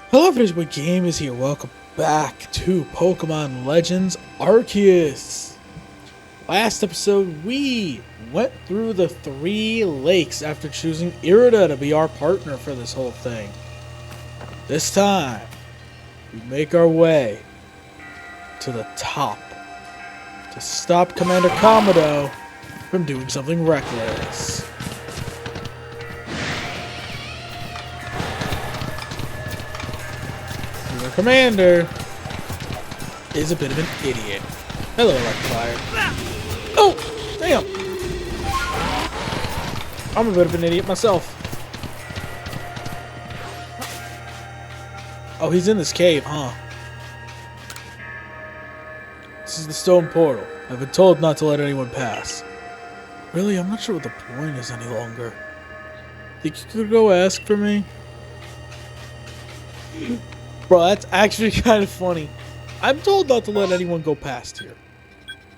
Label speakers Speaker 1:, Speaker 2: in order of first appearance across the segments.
Speaker 1: Hello everybody, Game is here. Welcome back to Pokemon Legends Arceus. Last episode, we went through the 3 lakes after choosing Irida to be our partner for this whole thing. This time, we make our way to the top to stop Commander Kamado from doing something reckless. Your commander is a bit of an idiot. Hello, Electrifier. Oh! Damn! I'm a bit of an idiot myself. Oh, he's in this cave, huh? This is the stone portal. I've been told not to let anyone pass. Really? I'm not sure what the point is any longer. Think you could go ask for me? Bro, that's actually kind of funny. I'm told not to let anyone go past here.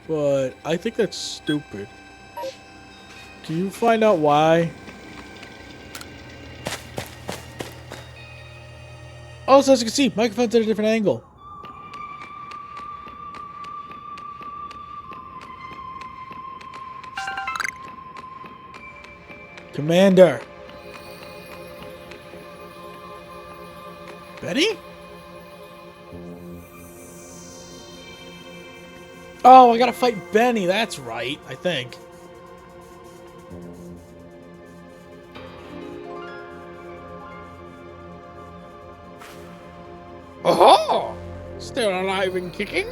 Speaker 1: But I think that's stupid. Can you find out why? Also, as you can see, microphone's at a different angle. Commander. Betty? Oh, I gotta fight Benny, that's right, I think. Oh, still alive and kicking?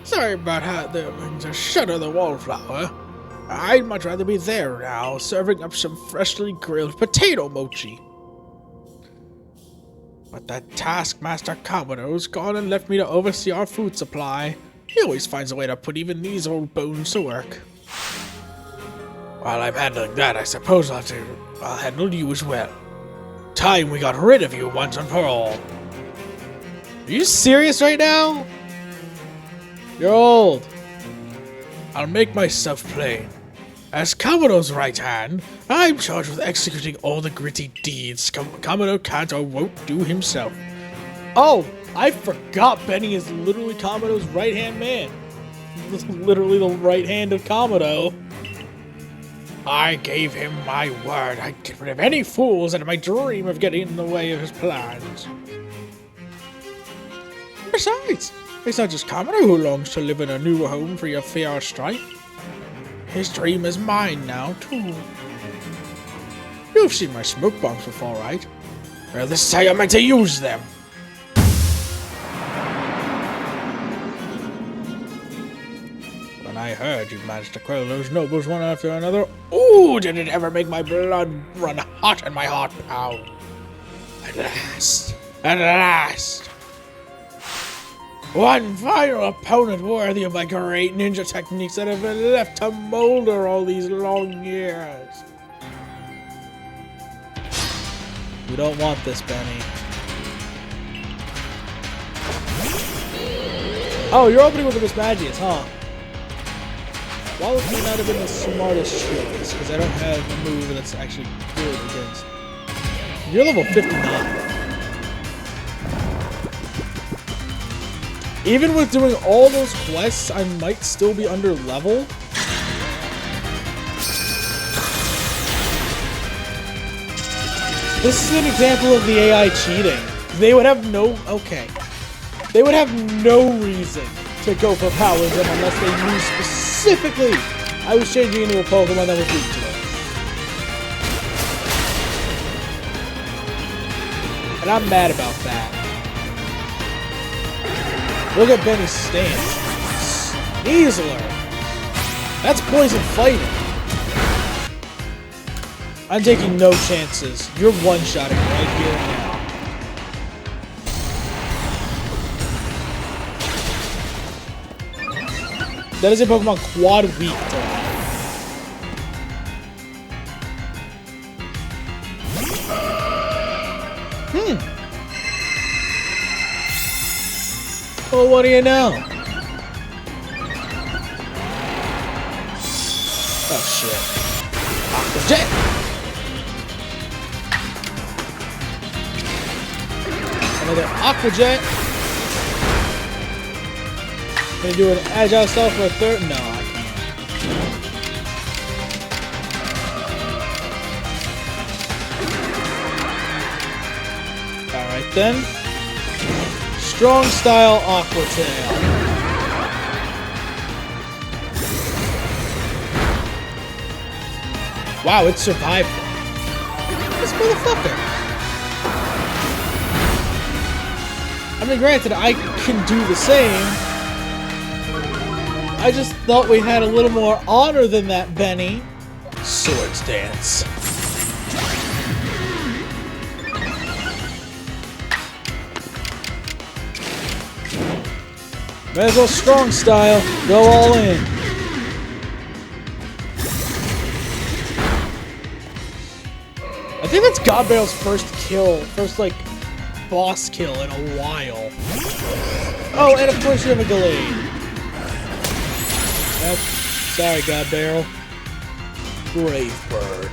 Speaker 1: Sorry about how to shutter the wallflower. I'd much rather be there now, serving up some freshly grilled potato mochi. But that Taskmaster Kamato's gone and left me to oversee our food supply. He always finds a way to put even these old bones to work. While I'm handling that, I suppose I'll handle you as well. Time we got rid of you once and for all. Are you serious right now? You're old. I'll make myself plain. As Kamato's right hand, I'm charged with executing all the gritty deeds Kamado can't or won't do himself. Oh, I forgot Benny is literally Kamado's right-hand man. Literally the right hand of Kamado. I gave him my word I'd get rid of any fools that might dream of getting in the way of his plans. Besides, it's not just Kamado who longs to live in a new home free of fear or strife. His dream is mine now, too. You've seen my smoke bombs before, right? Well, this is how you're meant to use them. When I heard you managed to quell those nobles one after another, ooh, did it ever make my blood run hot and my heart pound. At last, at last. One final opponent worthy of my great ninja techniques that have been left to molder all these long years. We don't want this, Benny. Oh, you're opening with the Mismagius, huh? Wallace may not have been the smartest choice, because I don't have a move that's actually good against. You're level 59. Even with doing all those quests, I might still be under level. This is an example of the AI cheating. They would have no... Okay. They would have no reason to go for Power Gem unless they knew specifically I was changing into a Pokemon that was weak to it. And I'm mad about that. Look at Benny's stance. Sneasler. That's poison fighting. I'm taking no chances. You're one-shotting right here and now. That is a Pokemon quad weak to that. Well, what do you know? Oh shit. Aqua Jet! Another Aqua Jet. Gonna do an agile style for a third? No, I can't. Alright then. Strong style Aqua Tail. Wow, it survived. This motherfucker. I mean, granted, I can do the same. I just thought we had a little more honor than that, Benny. Swords dance. Might as well strong style. Go all in. I think that's Godbarrel's first kill. First, like, boss kill in a while. Oh, and of course you have a Gallade. Yep. Sorry, Godbarrel. Brave Bird.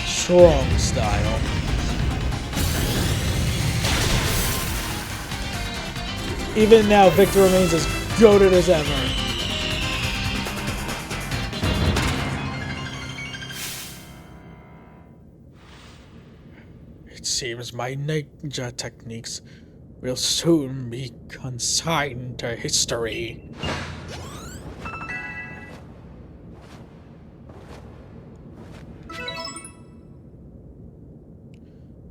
Speaker 1: Strong style. Even now, Victor remains as goated as ever. It seems my ninja techniques will soon be consigned to history.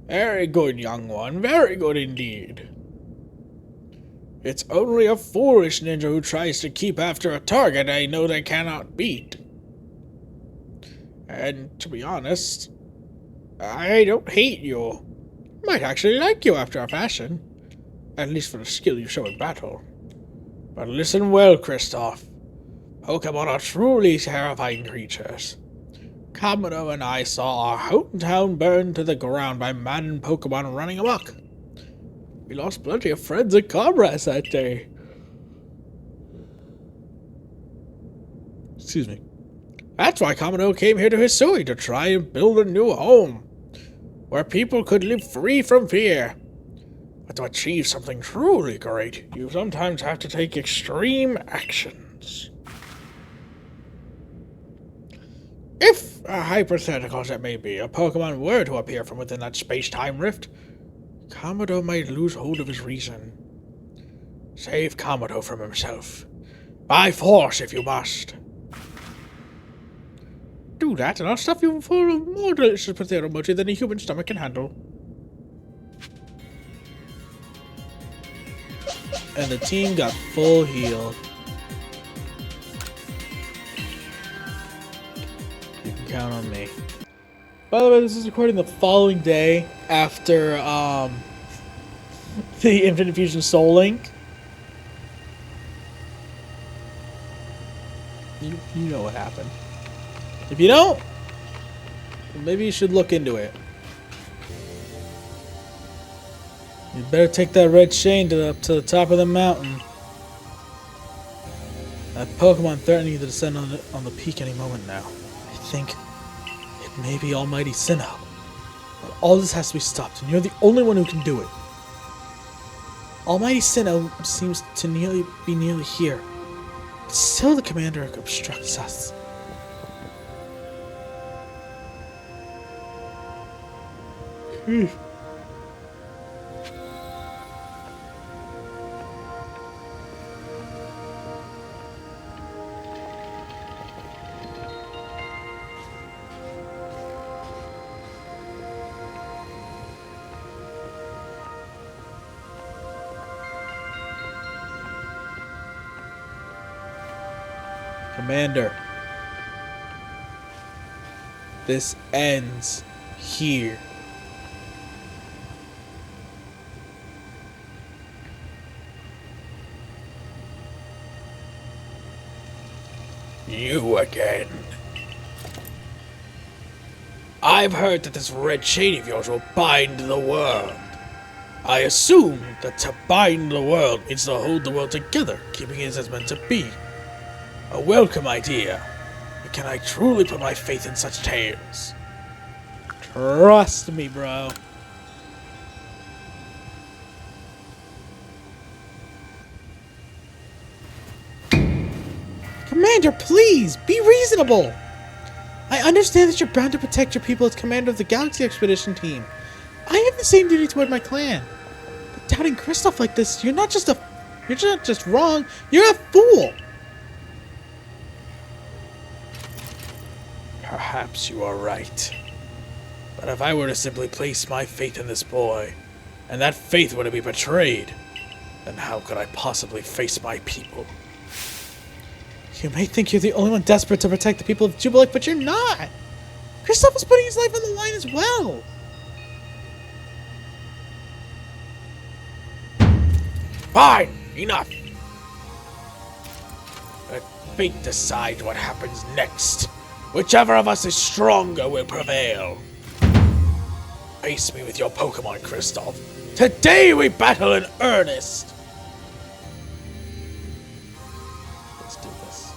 Speaker 1: Very good, young one. Very good indeed. It's only a foolish ninja who tries to keep after a target they know they cannot beat. And to be honest, I don't hate you. Might actually like you after a fashion. At least for the skill you show in battle. But listen well, Kristoff. Pokemon are truly terrifying creatures. Kamado and I saw our hometown burned to the ground by maddened Pokemon running amok. We lost plenty of friends and comrades that day. Excuse me. That's why Kamado came here to Hisui to try and build a new home, where people could live free from fear. But to achieve something truly great, you sometimes have to take extreme actions. If, hypothetical as it may be, a Pokemon were to appear from within that space-time rift, Kamado might lose hold of his reason. Save Kamado from himself. By force, if you must. Do that, and I'll stuff you full of more delicious potato mochi than a human stomach can handle. And the team got full heal. You can count on me. By the way, this is recording the following day after the Infinite Fusion Soul Link. You know what happened. If you don't, maybe you should look into it. You better take that red chain up to the top of the mountain. That Pokemon threatening to descend on the peak any moment now. I think it may be Almighty Sinnoh. But all this has to be stopped, and you're the only one who can do it. Almighty Sinnoh seems to be nearly here. But still the commander obstructs us. Commander, this ends here. You again. I've heard that this red chain of yours will bind the world. I assume that to bind the world means to hold the world together, keeping it as it's meant to be. A welcome idea, but can I truly put my faith in such tales? Trust me, bro. Commander, please, be reasonable! I understand that you're bound to protect your people as commander of the Galaxy Expedition team. I have the same duty toward my clan. But doubting Kristoff like this, you're not just wrong, you're a fool! Perhaps you are right. But if I were to simply place my faith in this boy, and that faith were to be betrayed, then how could I possibly face my people? You may think you're the only one desperate to protect the people of Jubilee, but you're not! Kristoff is putting his life on the line as well! Fine! Enough! Let fate decide what happens next. Whichever of us is stronger will prevail. Face me with your Pokemon, Kristoff. Today we battle in earnest! Let's do this.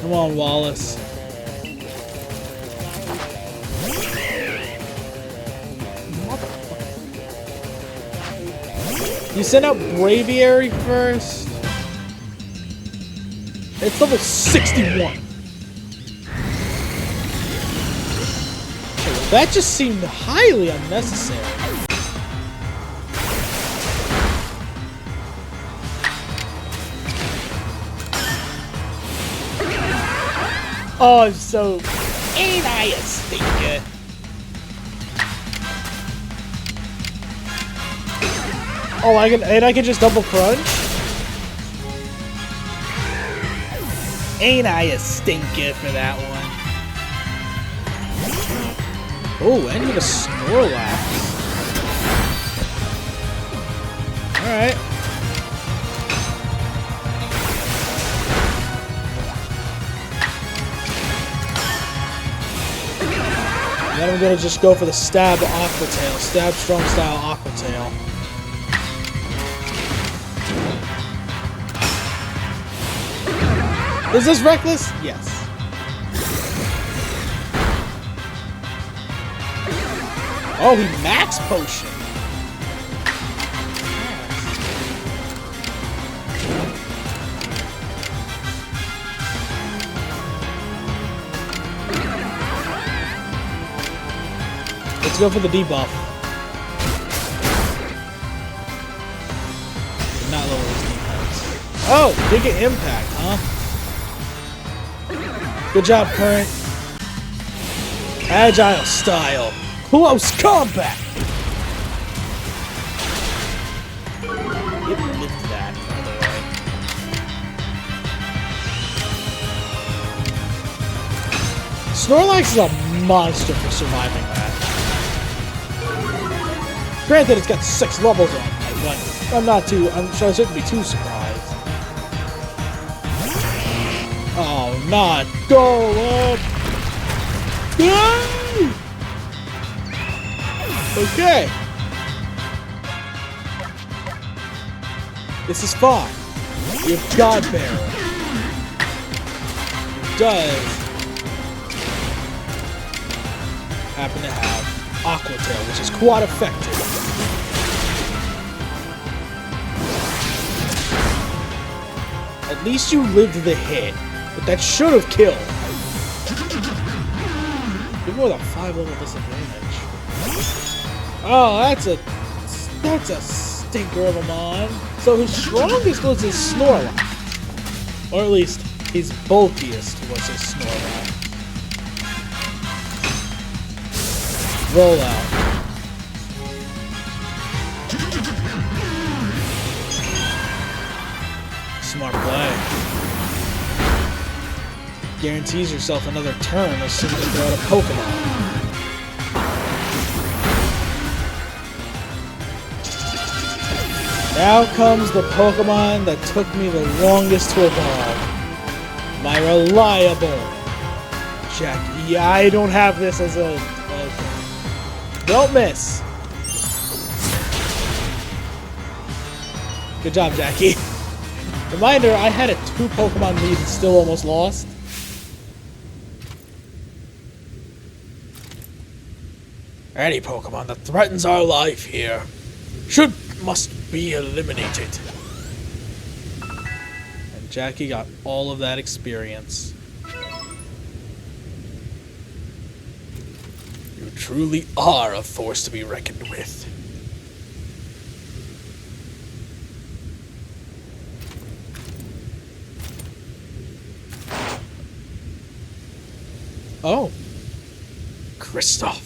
Speaker 1: Come on, Wallace. You send out Braviary first? It's level 61. That just seemed highly unnecessary. Oh, I'm so... Ain't I a stinker? Oh, I can just double crunch? Ain't I a stinker for that one? Oh, and with a Snorlax. Alright. Then I'm gonna just go for the Stab Aqua Tail. Stab Strong Style Aqua Tail. Is this reckless? Yes. Oh, he max potion. Let's go for the debuff. Not lower his defense. Oh, big impact, huh? Good job, Current. Agile style. Close combat! It lived that, by the way. Snorlax is a monster for surviving that. Granted, it's got 6 levels on it, but I'm sure I shouldn't be too surprised. Oh, not go up! No! Okay. This is fine. You have God Barrel. It does happen to have Aqua Tail, which is quite effective. At least you lived the hit, but that should have killed. You're more than 5 level disadvantage. Oh, that's a stinker of a mon. So his strongest was his Snorlax. Or at least his bulkiest was his Snorlax. Roll out. Smart play. Guarantees yourself another turn as soon as you throw out a Pokemon. Now comes the Pokemon that took me the longest to evolve. My reliable Jackie. Yeah, I don't have this as a... Don't miss. Good job, Jackie. Reminder, I had a 2 Pokemon lead and still almost lost. Any Pokemon that threatens our life here must be eliminated. Jackie got all of that experience. You truly are a force to be reckoned with. Oh. Kristoff,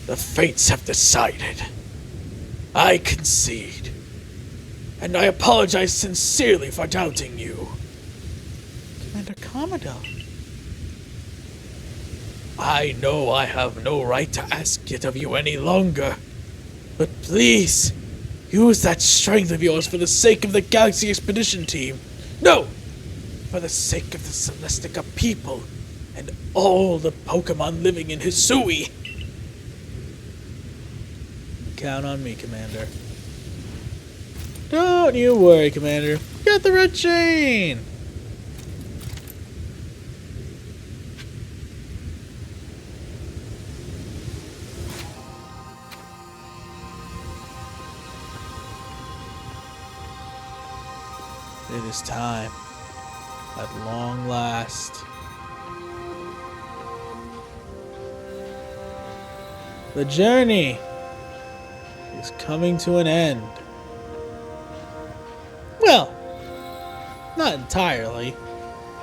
Speaker 1: the fates have decided. I concede. And I apologize sincerely for doubting you. Commander Commodore. I know I have no right to ask it of you any longer. But please, use that strength of yours for the sake of the Galaxy Expedition Team. No! For the sake of the Celestica people and all the Pokemon living in Hisui. Count on me, Commander. Don't you worry, Commander. Got the red chain! It is time. At long last. The journey is coming to an end. Well, not entirely.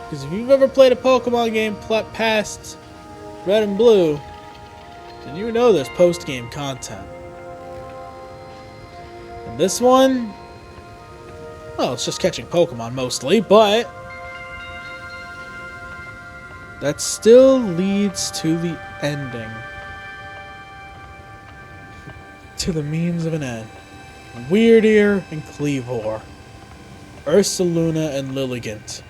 Speaker 1: Because if you've ever played a Pokemon game past Red and Blue, then you know there's post-game content. And this one, well, it's just catching Pokemon mostly, but that still leads to the ending. To the means of an end. Weird Ear and Cleavor. Ursaluna and Lilligant.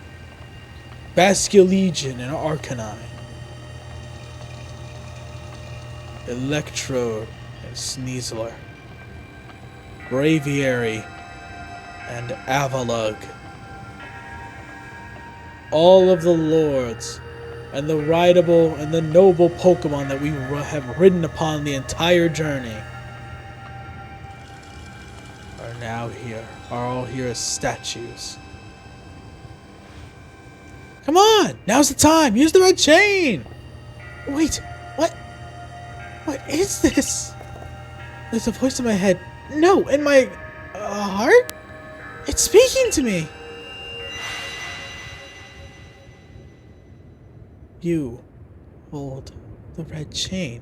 Speaker 1: Basculegion and Arcanine. Electrode and Sneasler. Braviary and Avalugg. All of the lords and the rideable and the noble Pokemon that we have ridden upon the entire journey are now here, are all here as statues. Come on! Now's the time! Use the red chain! Wait, what? What is this? There's a voice in my head. No, in my heart? It's speaking to me! You hold the red chain.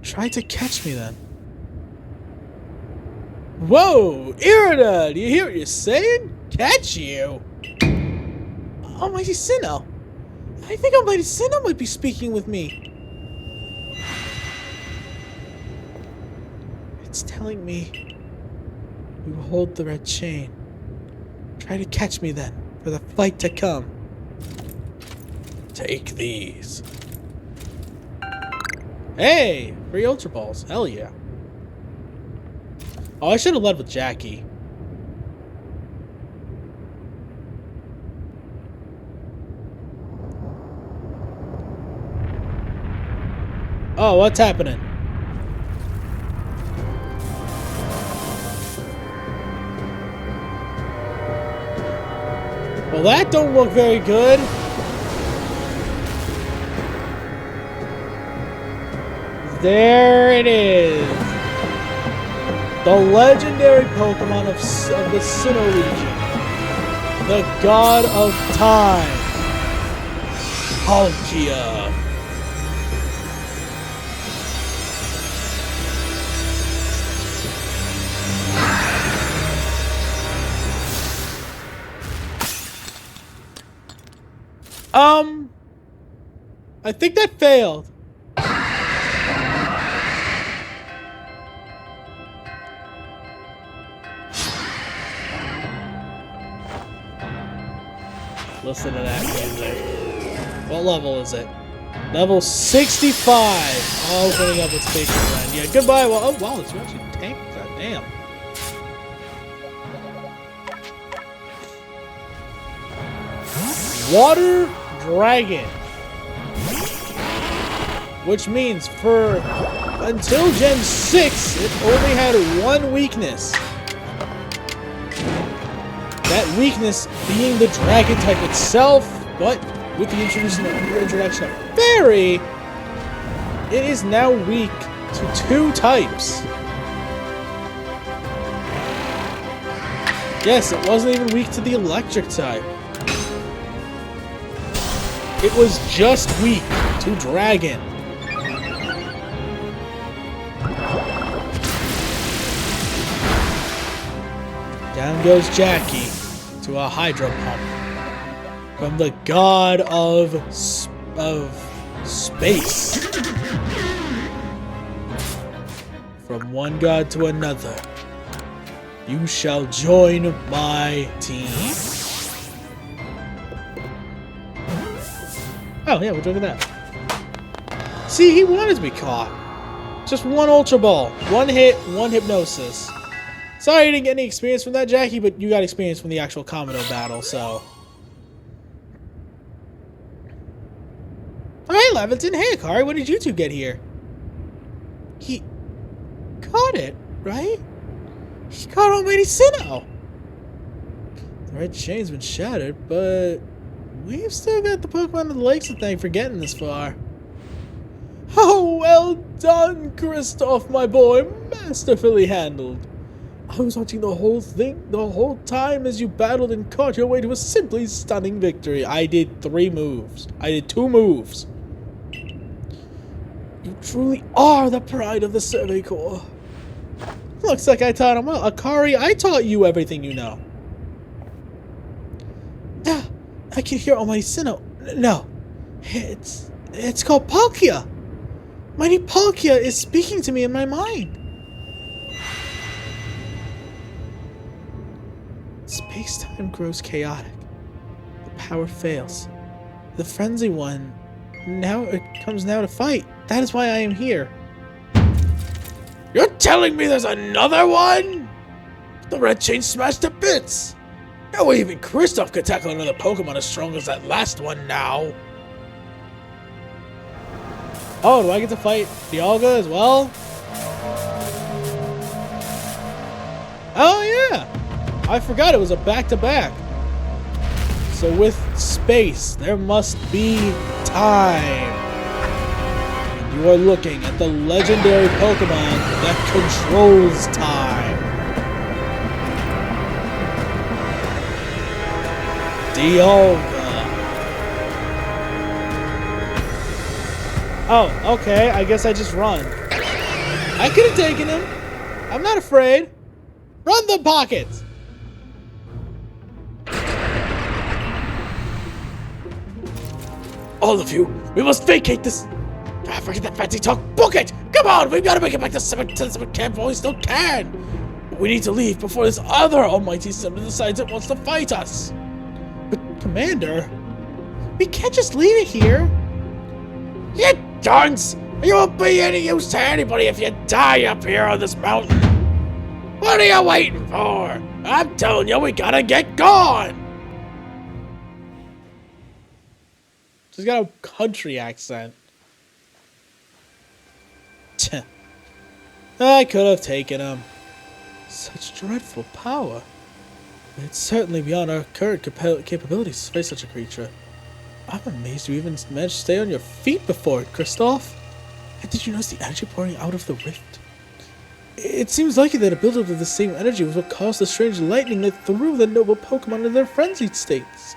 Speaker 1: Try to catch me then. Whoa! Irida! Do you hear what you're saying? Catch you! Almighty Sinnoh! I think Almighty Sinnoh might be speaking with me. It's telling me you hold the red chain. Try to catch me then, for the fight to come. Take these. Hey! Free Ultra Balls. Hell yeah. Oh, I should have led with Jackie. Oh, what's happening? Well, that don't look very good. There it is. The legendary Pokemon of the Sinnoh region. The God of Time. Palkia. I think that failed. Listen to that music. What level is it? Level 65. Opening up its face friend. Yeah, goodbye. Well, oh wow, it's actually tanked that. Damn. Water Dragon. Which means until Gen 6, it only had one weakness. That weakness being the dragon type itself, but with the introduction of Fairy, it is now weak to 2 types. Yes, it wasn't even weak to the electric type. It was just weak to dragon. Down goes Jackie to a hydro pump from the god of space. From one god to another, you shall join my team. Oh yeah, we'll look at that. See, he wanted to be caught. Just one Ultra Ball, one hit, one Hypnosis. Sorry you didn't get any experience from that, Jackie, but you got experience from the actual Kamado battle, so. Oh, hey, Levinson. Hey, Akari. When did you two get here? He caught it, right? He caught Almighty Sinnoh. The red chain's been shattered, but we've still got the Pokemon of the Lakes to thank for getting this far. Oh, well done, Kristoff, my boy. Masterfully handled. I was watching the whole thing the whole time as you battled and caught your way to a simply stunning victory. I did 3 moves. I did 2 moves. You truly are the pride of the Survey Corps. Looks like I taught him well. Akari, I taught you everything you know. Ah, I can hear Almighty Sinnoh. No, it's called Palkia. Mighty Palkia is speaking to me in my mind. Space-time grows chaotic. The power fails. The frenzy one, now it comes now to fight. That is why I am here. You're telling me there's another one? The red chain smashed to bits. No way even Kristoff could tackle another Pokemon as strong as that last one now. Oh, do I get to fight Dialga as well? Oh yeah! I forgot it was a back-to-back. So with space, there must be time. And you are looking at the legendary Pokemon that controls time. Dialga. Oh, okay. I guess I just run. I could have taken him. I'm not afraid. Run the pockets. All of you, we must vacate this. Ah, forget that fancy talk. Book it. Come on, we've got to make it back to the camp while we still can. We need to leave before this other almighty Sinnoh decides it wants to fight us. But Commander, we can't just leave it here. You dunce! You won't be any use to anybody if you die up here on this mountain. What are you waiting for? I'm telling you, we gotta get gone. She's got a country accent. I could have taken him. Such dreadful power. It's certainly beyond our current capabilities to face such a creature. I'm amazed you even managed to stay on your feet before it, Kristoff. And did you notice the energy pouring out of the rift? It seems likely that a buildup of the same energy was what caused the strange lightning that threw the noble Pokemon into their frenzied states.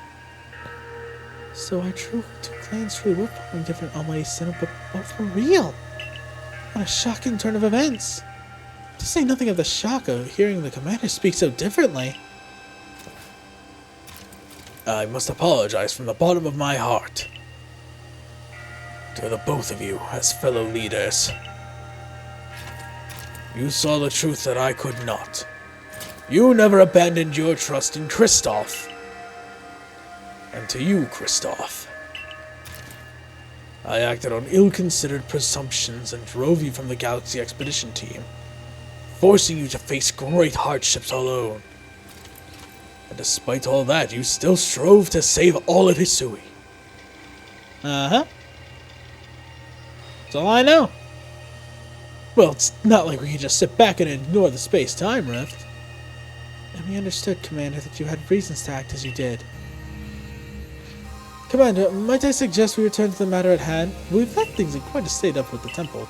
Speaker 1: So our two clans truly were forming different Almighty Sinnoh, but for real. What a shocking turn of events. To say nothing of the shock of hearing the commander speak so differently. I must apologize from the bottom of my heart to the both of you as fellow leaders. You saw the truth that I could not. You never abandoned your trust in Kristoff. And to you, Kristoff, I acted on ill-considered presumptions and drove you from the Galaxy Expedition team, forcing you to face great hardships alone. And despite all that, you still strove to save all of Hisui. Uh-huh. That's all I know. Well, it's not like we can just sit back and ignore the space-time rift. And we understood, Commander, that you had reasons to act as you did. Commander, might I suggest we return to the matter at hand? We've left things in quite a state up with the temple.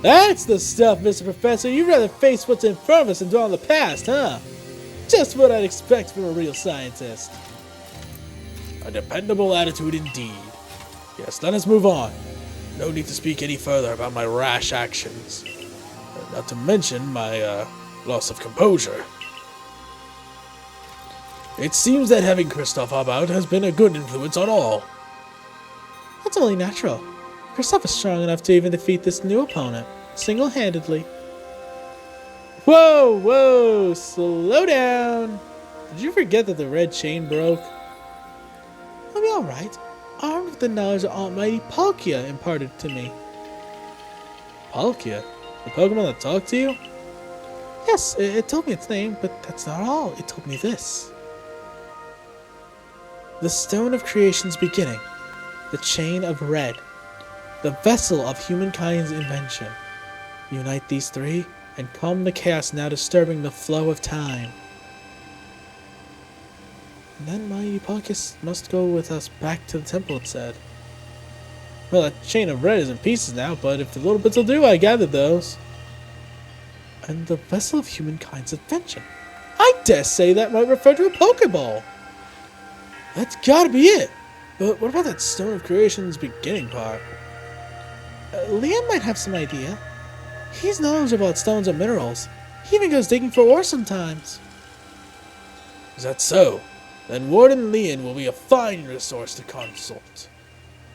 Speaker 1: That's the stuff, Mr. Professor. You'd rather face what's in front of us and dwell on the past, huh? Just what I'd expect from a real scientist. A dependable attitude indeed. Yes, let us move on. No need to speak any further about my rash actions. Not to mention my, loss of composure. It seems that having Kristoff about has been a good influence on all. That's only natural. Kristoff is strong enough to even defeat this new opponent, single-handedly. Whoa, whoa, slow down. Did you forget that the red chain broke? I'll be alright, armed with the knowledge that almighty Palkia imparted to me. Palkia? The Pokemon that talked to you? Yes, it told me its name, but that's not all. It told me this. The Stone of Creation's beginning. The Chain of Red. The vessel of humankind's invention. Unite these three, and calm the chaos now disturbing the flow of time. And then mighty Palkia must go with us back to the temple, it said. Well, that Chain of Red is in pieces now, but if the little bits will do, I gathered those. And the vessel of humankind's invention. I dare say that might refer to a Pokeball. That's gotta be it. But what about that Stone of Creation's beginning part? Liam might have some idea. He's knowledgeable about stones and minerals. He even goes digging for ore sometimes. Is that so? Then Warden Leon will be a fine resource to consult.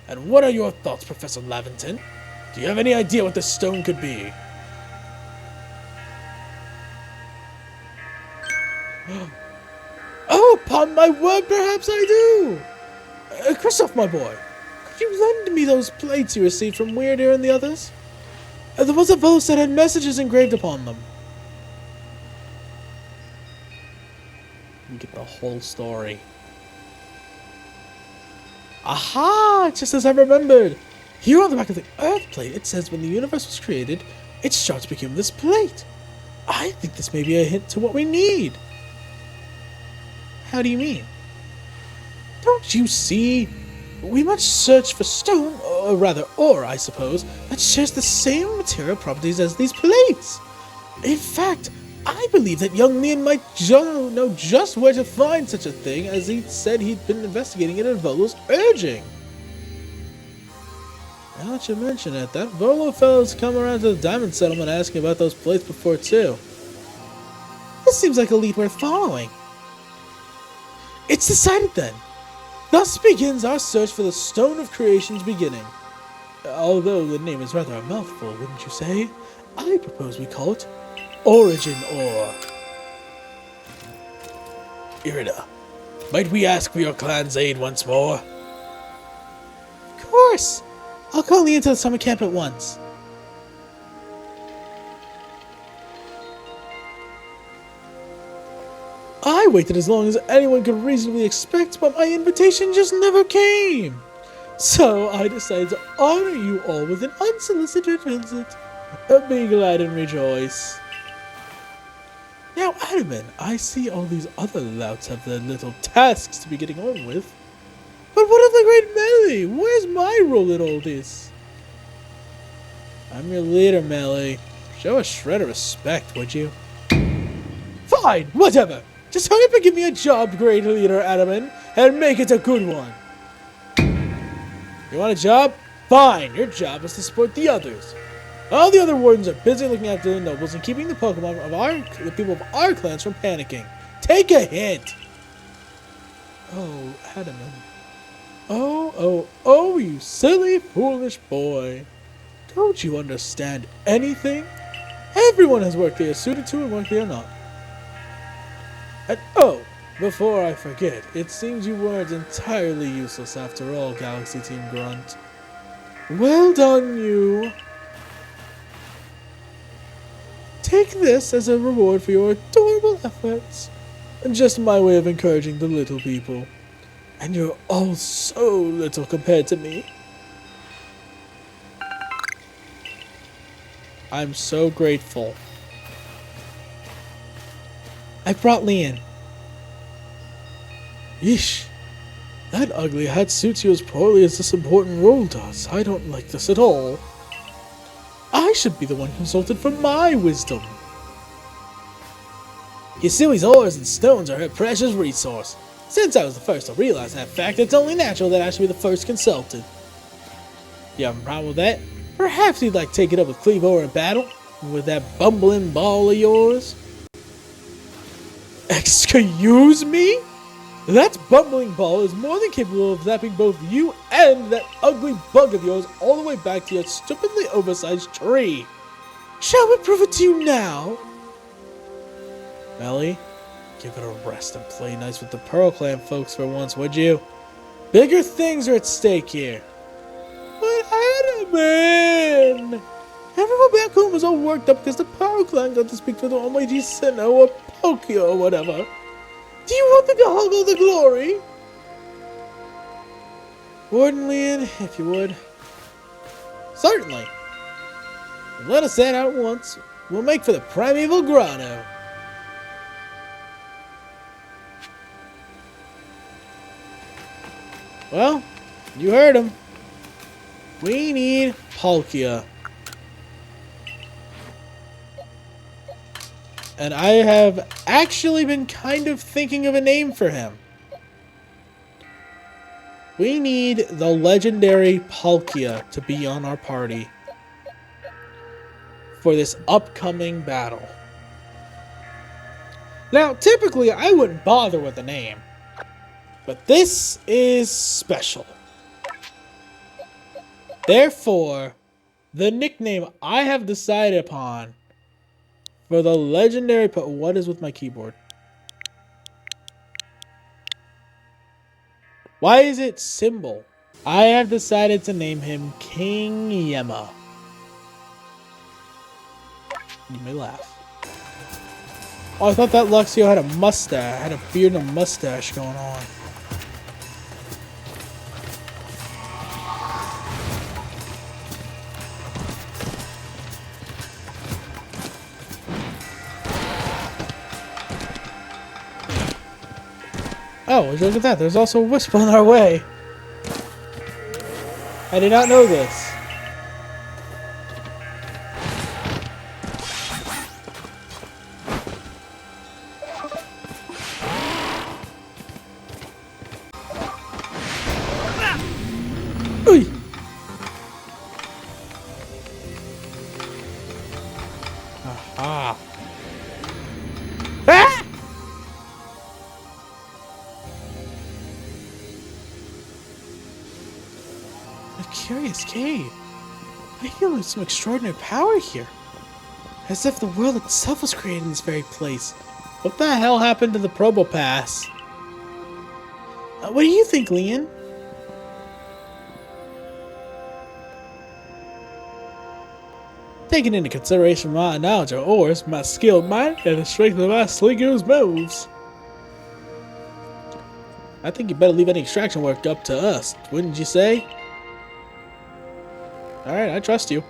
Speaker 1: And what are your thoughts, Professor Laventon? Do you have any idea what this stone could be? Oh, upon my word, perhaps I do! Kristoff, my boy, could you lend me those plates you received from Weird and the others? The ones of those that had messages engraved upon them. You get the whole story. Aha! Just as I remembered! Here on the back of the Earth plate, it says when the universe was created, its shards became this plate. I think this may be a hint to what we need. How do you mean? Don't you see? We must search for stone, or rather ore, I suppose, that shares the same material properties as these plates. In fact, I believe that young Leon might know just where to find such a thing, as he said he'd been investigating it at Volo's urging. Now that you mention it, that Volo fellow's come around to the Diamond Settlement asking about those plates before too. This seems like a lead worth following. It's decided then. Thus begins our search for the Stone of Creation's beginning. Although the name is rather a mouthful, wouldn't you say? I propose we call it Origin Ore. Irida, might we ask for your clan's aid once more? Of course! I'll call Leon to the summer camp at once. I waited as long as anyone could reasonably expect, but my invitation just never came. So I decided to honor you all with an unsolicited visit. Be glad and rejoice. Now, Adaman, I see all these other louts have their little tasks to be getting on with. But what of the great Melee? Where's my role in all this? I'm your leader, Melee. Show a shred of respect, would you? Fine, whatever. Just hurry up and give me a job, great leader Adaman, and make it a good one. You want a job? Fine, your job is to support the others. All the other wardens are busy looking after the nobles and keeping the Pokemon of the people of our clans from panicking. Take a hint. Oh, Adaman. Oh, you silly, foolish boy. Don't you understand anything? Everyone has work they are suited to and work they are not. And oh, before I forget, it seems you weren't entirely useless after all, Galaxy Team Grunt. Well done, you. Take this as a reward for your adorable efforts. Just my way of encouraging the little people. And you're all so little compared to me. I'm so grateful. I brought Leon. Yeesh. That ugly hat suits you as poorly as this important role does. I don't like this at all. I should be the one consulted for my wisdom. Yasui's ores and stones are her precious resource. Since I was the first to realize that fact, it's only natural that I should be the first consulted. You have a problem with that? Perhaps you'd like to take it up with Cleavor in battle? With that bumbling ball of yours? Excuse me? That bumbling ball is more than capable of zapping both you and that ugly bug of yours all the way back to your stupidly oversized tree. Shall we prove it to you now? Melly, give it a rest and play nice with the Pearl Clan folks for once, would you? Bigger things are at stake here. But Adamant! Everyone back home was all worked up because the Pearl Clan got to speak for the almighty Sinnoh or Pokémon or whatever. Do you want them to hug all the glory? Warden Leon, if you would. Certainly. Let us set out at once. We'll make for the Primeval Grotto. Well, you heard him. We need Palkia. And I have actually been kind of thinking of a name for him. We need the legendary Palkia to be on our party for this upcoming battle. Now, typically, I wouldn't bother with a name, but this is special. Therefore, the nickname I have decided upon for the legendary... What is with my keyboard? Why is it symbol? I have decided to name him King Yema. You may laugh. Oh, I thought that Luxio had a mustache. Had a beard and a mustache going on. Oh, would you look at that? There's also a wisp on our way. I did not know this. Oy. Aha. Ah! A curious cave. I feel like some extraordinary power here. As if the world itself was created in this very place. What the hell happened to the Probo Pass? What do you think, Leon? Taking into consideration my knowledge of ores, my skilled mind, and the strength of my Slinko's moves, I think you better leave any extraction work up to us, wouldn't you say? Alright, I trust you.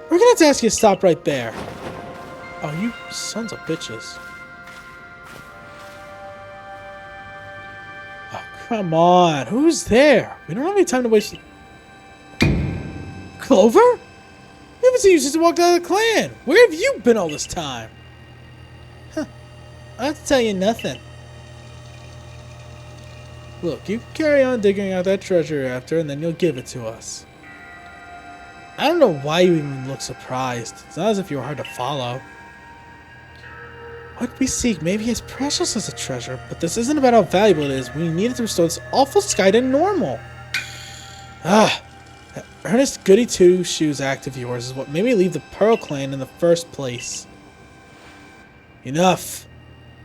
Speaker 1: We're gonna have to ask you to stop right there. Oh, you sons of bitches. Oh, come on. Who's there? We don't have any time to waste. Clover? We haven't seen you since you walked out of the clan. Where have you been all this time? Huh. I have to tell you nothing. Look, you carry on digging out that treasure after, and then you'll give it to us. I don't know why you even look surprised. It's not as if you were hard to follow. What we seek may be as precious as a treasure, but this isn't about how valuable it is. We needed to restore this awful sky to normal. Ah, that earnest goody two-shoes act of yours is what made me leave the Pearl Clan in the first place. Enough.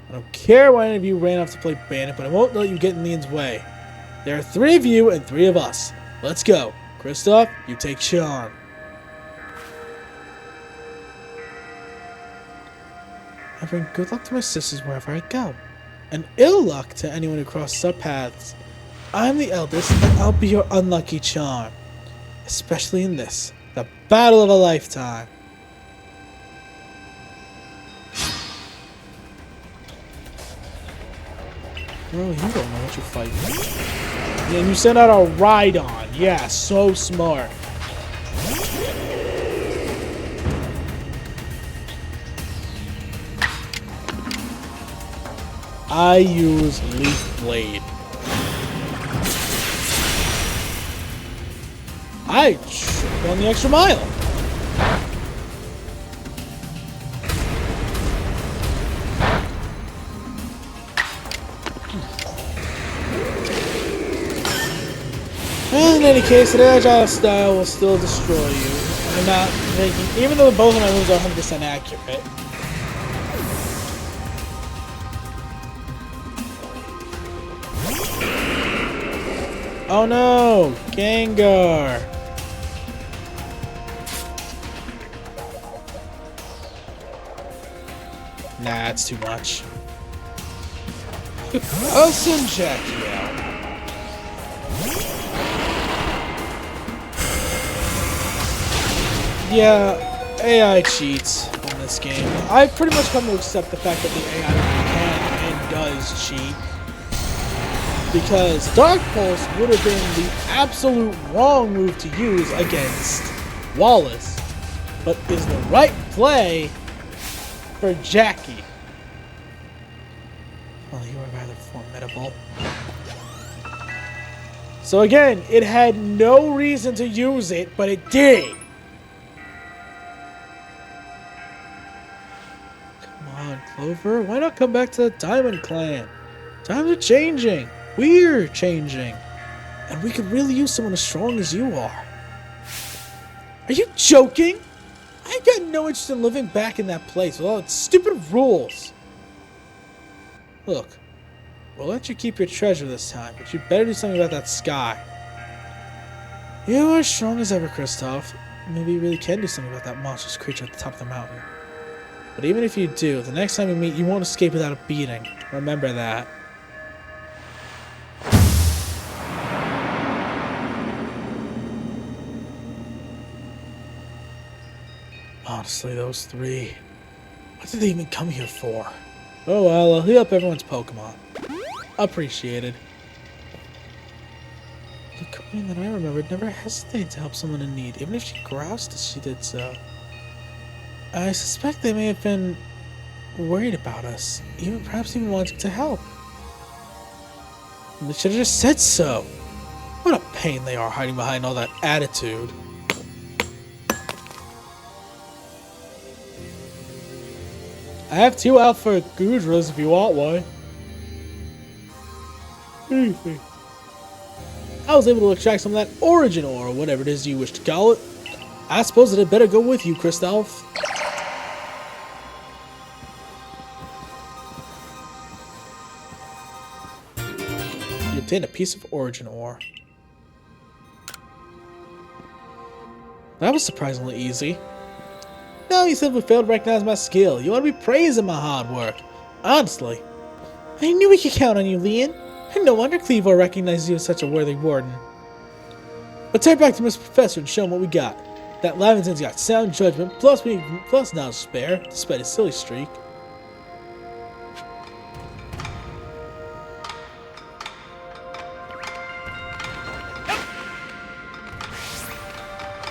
Speaker 1: I don't care why any of you ran off to play bandit, but I won't let you get in Leon's way. There are 3 of you and 3 of us. Let's go. Kristoff, you take Sean. I bring good luck to my sisters wherever I go, and ill luck to anyone who crosses our paths. I'm the eldest, and I'll be your unlucky charm. Especially in this, the battle of a lifetime. Bro, you don't know what you're fighting. Yeah, you sent out a Rhydon. Yeah, so smart. I use Leaf Blade. I tripped on the extra mile. In any case, the agile style will still destroy you. I'm not making, even though both of my moves are 100% accurate. Oh no! Gengar! Nah, it's too much. I'll send Jackie out. Yeah, AI cheats in this game. I've pretty much come to accept the fact that the AI can and does cheat. Because Dark Pulse would have been the absolute wrong move to use against Wallace, but is the right play for Jackie. Well, you are rather formidable. So again, it had no reason to use it, but it did. Come on, Clover. Why not come back to the Diamond Clan? Times are changing. We're changing. And we could really use someone as strong as you are. Are you joking? I got no interest in living back in that place with all its stupid rules. Look, we'll let you keep your treasure this time, but you better do something about that sky. You are strong as ever, Kristoff. Maybe you really can do something about that monstrous creature at the top of the mountain. But even if you do, the next time we meet, you won't escape without a beating. Remember that. Honestly, those three. What did they even come here for? Oh well, I'll heal up everyone's Pokemon. Appreciated. The queen that I remembered never hesitated to help someone in need, even if she groused as she did so. I suspect they may have been worried about us, perhaps even wanting to help. They should have just said so. What a pain they are hiding behind all that attitude. I have 2 Alpha Gudras if you want one. Anything. I was able to extract some of that origin ore, or whatever it is you wish to call it. I suppose it had better go with you, Kristoff. You obtained a piece of origin ore. That was surprisingly easy. No, you simply failed to recognize my skill. You ought to be praising my hard work. Honestly. I knew we could count on you, Leon. And no wonder Clevo recognized you as such a worthy warden. Let's head back to Mr. Professor and show him what we got. That Laventon's got sound judgment, plus knowledge to spare, despite his silly streak.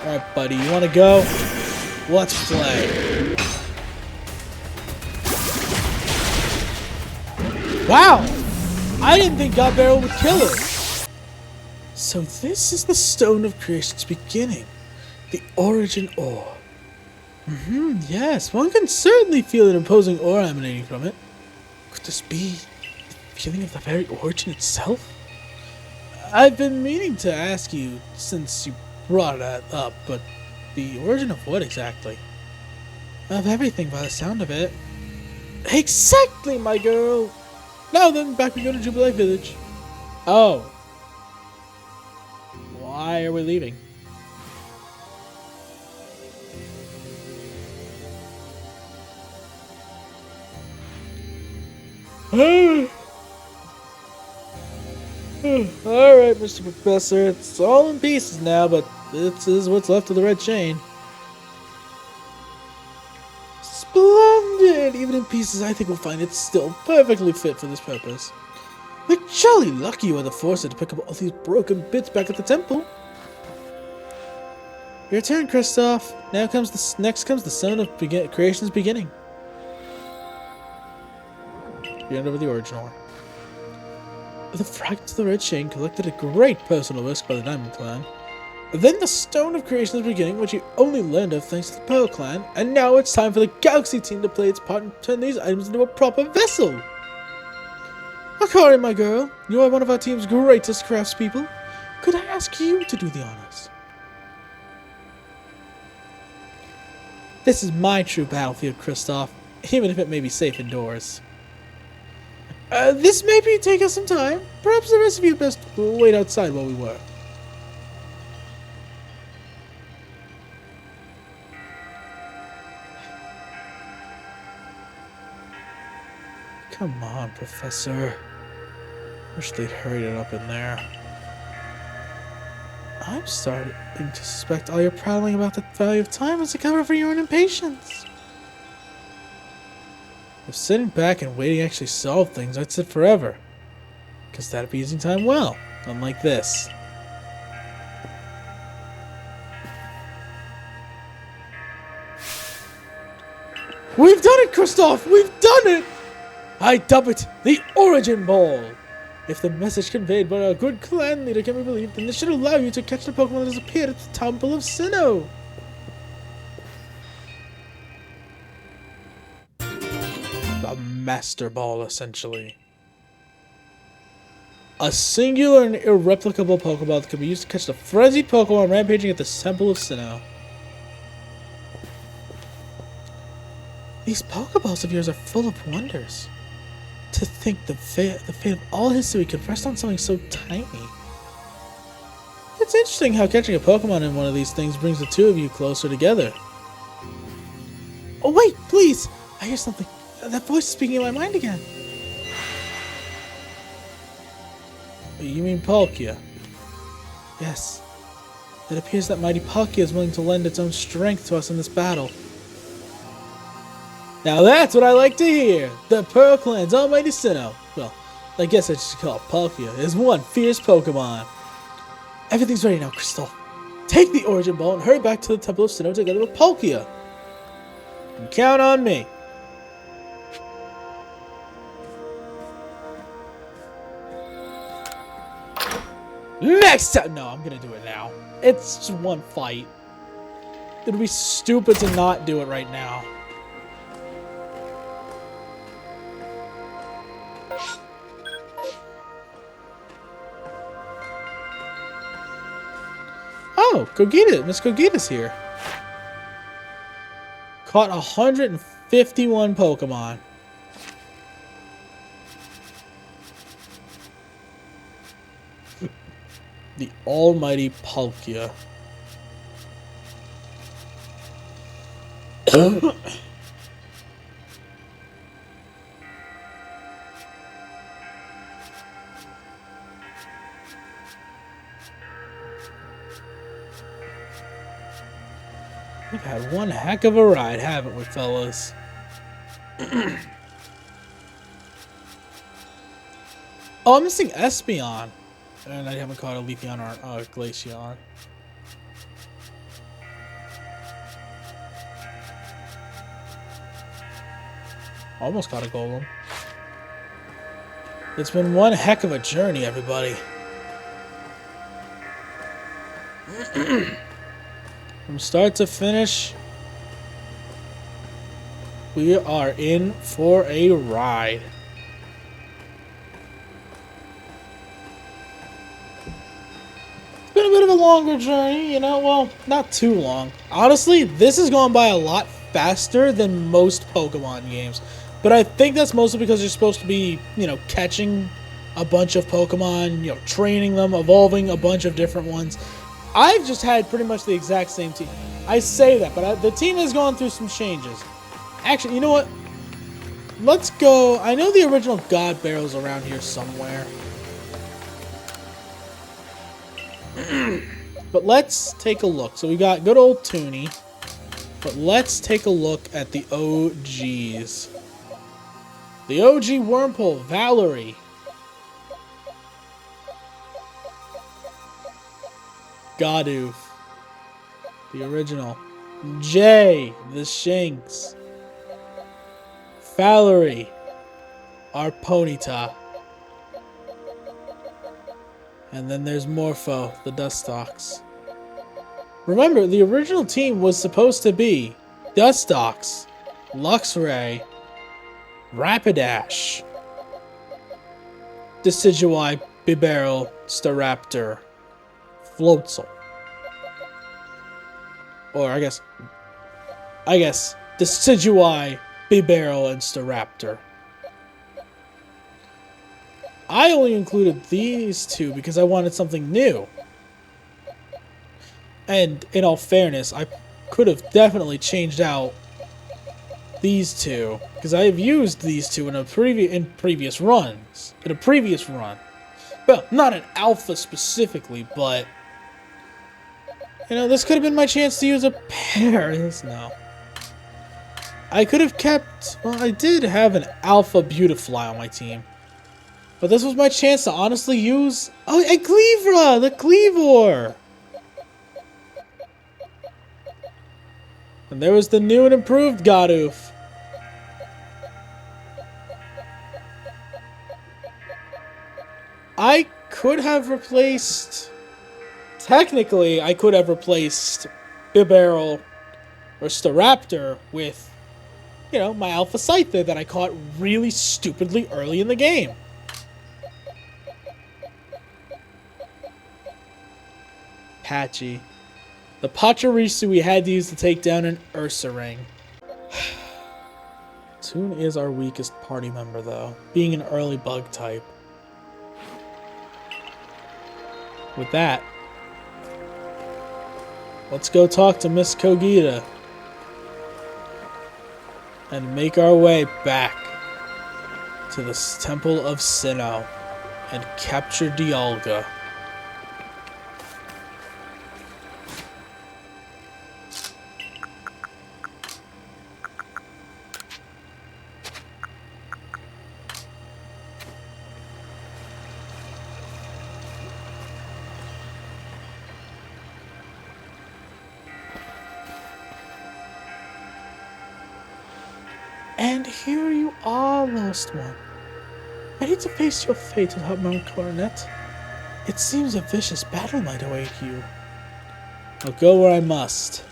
Speaker 1: Alright, buddy, you wanna go? Let's play. Wow! I didn't think God Barrel would kill it. So this is the Stone of Creation's beginning. The origin ore. Yes, one can certainly feel an imposing aura emanating from it. Could this be the feeling of the very origin itself? I've been meaning to ask you since you brought that up, but the origin of what exactly? Of everything by the sound of it. Exactly, my girl! Now then, back we go to Jubilee Village. Oh. Why are we leaving? Alright, Mr. Professor, it's all in pieces now, but this is what's left of the red chain. Splendid! Even in pieces, I think we'll find it still perfectly fit for this purpose. We're jolly lucky you are the forcer to pick up all these broken bits back at the temple. Your turn, Kristoff. Next comes the Stone of Creation's beginning. You end over the original. The fragments of the Red Chain collected at great personal risk by the Diamond Clan. Then the Stone of Creation's beginning, which you only learned of thanks to the Pearl Clan, and now it's time for the Galaxy team to play its part and turn these items into a proper vessel. Akari, my girl, you are one of our team's greatest craftspeople. Could I ask you to do the honors? This is my true battlefield, Kristoff, even if it may be safe indoors. This may take us some time. Perhaps the rest of you best wait outside while we work. Come on, Professor. Wish they'd hurried it up in there. I'm starting to suspect all your prattling about the value of time is a cover for your own impatience. If sitting back and waiting actually solved things, I'd sit forever. Because that'd be using time well, unlike this. We've done it, Kristoff! We've done it! I dub it the Origin Ball! If the message conveyed by a good clan leader can be believed, then this should allow you to catch the Pokemon that has appeared at the Temple of Sinnoh. A Master Ball, essentially. A singular and irreplicable Pokeball that can be used to catch the frenzied Pokemon rampaging at the Temple of Sinnoh. These Pokeballs of yours are full of wonders. To think the fate of all history could rest on something so tiny. It's interesting how catching a Pokemon in one of these things brings the two of you closer together. Oh wait, please! I hear something. That voice is speaking in my mind again. You mean Palkia? Yes. It appears that mighty Palkia is willing to lend its own strength to us in this battle. Now that's what I like to hear! The Pearl Clan's almighty Sinnoh, well, I guess I should call it Palkia, is one fierce Pokemon. Everything's ready now, Crystal. Take the Origin Ball and hurry back to the Temple of Sinnoh together with Palkia. And count on me. Next time! No, I'm gonna do it now. It's just one fight. It would be stupid to not do it right now. Oh, Kogita, Miss Kogita's here. Caught 151 Pokemon. The almighty Palkia. We've had one heck of a ride, haven't we, fellas? Oh, I'm missing Espeon. And I haven't caught a Leafeon or a Glaceon. Almost caught a Golem. It's been one heck of a journey, everybody. From start to finish, we are in for a ride. It's been a bit of a longer journey, you know, well, not too long. Honestly, this has gone by a lot faster than most Pokemon games. But I think that's mostly because you're supposed to be, you know, catching a bunch of Pokemon, you know, training them, evolving a bunch of different ones. I've just had pretty much the exact same team. I say that, but the team has gone through some changes. Actually, you know what? Let's go. I know the original God Barrel's around here somewhere. But let's take a look. So we got good old Toonie. But let's take a look at the OGs. The OG Wurmple, Valerie. Godoof. The original. Jay, the Shinx. Valerie, our Ponyta. And then there's Morpho, the Dustox. Remember, the original team was supposed to be Dustox, Luxray, Rapidash, Decidueye, Bibarel, Staraptor, Floatzel. Or I guess Decidueye, Bibarel, and Staraptor. I only included these two because I wanted something new. And in all fairness, I could have definitely changed out these two because I have used these two in previous runs. In a previous run. Well, not an alpha specifically, but you know, this could have been my chance to use a pair. No. I could have kept, well, I did have an alpha Beautifly on my team. But this was my chance to honestly use, oh, and Cleavra, the Cleavor. And there was the new and improved Godoof. I could have replaced, technically, I could have replaced Bibarel or Staraptor with, you know, my Alpha Scyther that I caught really stupidly early in the game. Patchy. The Pachirisu we had to use to take down an Ursaring. Toon is our weakest party member, though, being an early bug type. With that, let's go talk to Miss Kogita and make our way back to the Temple of Sinnoh and capture Dialga. And here you are, Lost One. Ready to face your fate without Mount Coronet? It seems a vicious battle might await you. I'll go where I must.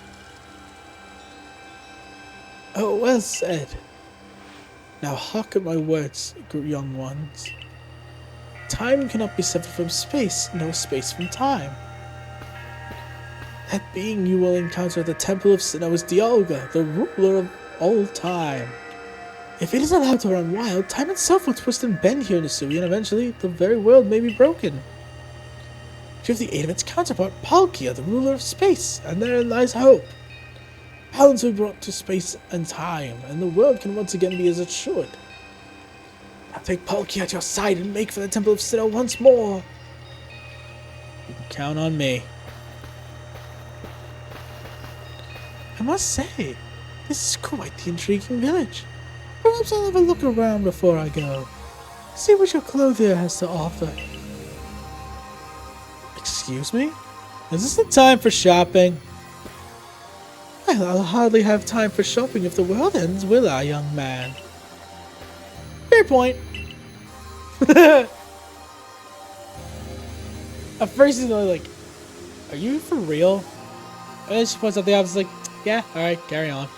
Speaker 1: Oh, well said. Now hearken my words, young ones. Time cannot be severed from space, nor space from time. That being you will encounter at the Temple of Sinnoh is Dialga, the ruler of all time. If it is allowed to run wild, time itself will twist and bend here in Hisui, and eventually the very world may be broken. You have the aid of its counterpart, Palkia, the ruler of space, and therein lies hope. Balance will be brought to space and time, and the world can once again be as it should. Now take Palkia at your side and make for the Temple of Sinnoh once more. You can count on me. I must say, this is quite the intriguing village. Perhaps I'll have a look around before I go. See what your clothier has to offer. Excuse me? Is this the time for shopping? Well, I'll hardly have time for shopping if the world ends, will I, young man? Fair point. At first he's like, are you for real? And then she points out the opposite, like, yeah, alright, carry on.